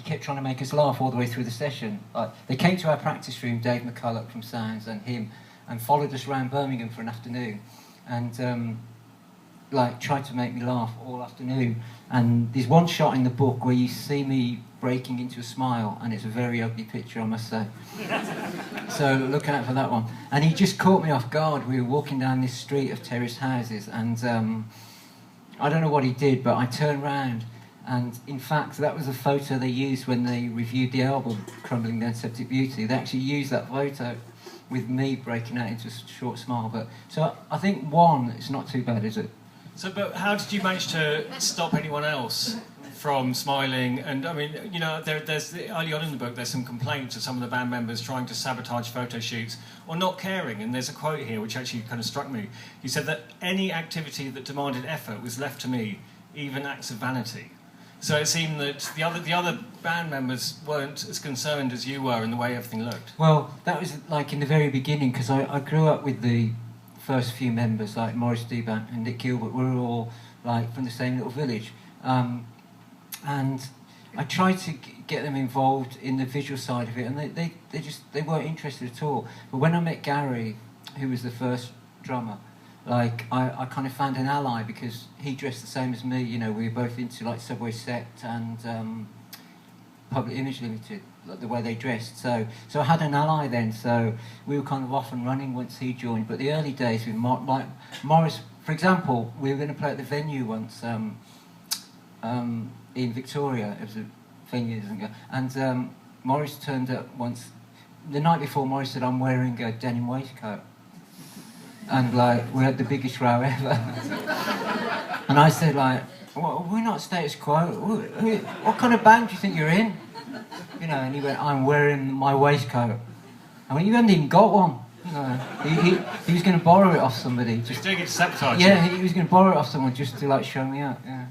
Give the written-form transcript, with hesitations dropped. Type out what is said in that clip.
he kept trying to make us laugh all the way through the session. They came to our practice room, Dave McCulloch from Sounds and him, and followed us around Birmingham for an afternoon, and tried to make me laugh all afternoon. And there's one shot in the book where you see me breaking into a smile, and it's a very ugly picture, I must say. So look out for that one. And he just caught me off guard. We were walking down this street of terraced houses, and I don't know what he did, but I turned round, and in fact that was a photo they used when they reviewed the album Crumbling the Antiseptic Beauty. They actually used that photo with me breaking out into a short smile. But so I think one, it's not too bad, is it? So, but how did you manage to stop anyone else from smiling? And I mean, you know, there's early on in the book, there's some complaints of some of the band members trying to sabotage photo shoots or not caring. And there's a quote here which actually kind of struck me. You said that any activity that demanded effort was left to me, even acts of vanity. So it seemed that the other band members weren't as concerned as you were in the way everything looked. Well, that was like in the very beginning, because I grew up with the first few members, like Maurice Deebank and Nick Gilbert. We were all like from the same little village, and I tried to get them involved in the visual side of it, and they weren't interested at all. But when I met Gary, who was the first drummer, like I kind of found an ally, because he dressed the same as me. You know, we were both into like Subway Sect and Public Image Limited, like the way they dressed. So I had an ally then. So we were kind of off and running once he joined. But the early days with like Maurice, for example, we were going to play at the venue once in Victoria. It was a venue years ago, and Maurice turned up once. The night before, Maurice said, "I'm wearing a denim waistcoat." And like we had the biggest row ever. And I said, like, well, we're not Status Quo. What kind of band do you think you're in? You know, and he went, "I'm wearing my waistcoat." I went, "You haven't even got one." You know, he was going to borrow it off somebody. Just doing it to sabotage. Yeah, he was going to borrow it off someone just to like show me out. Yeah.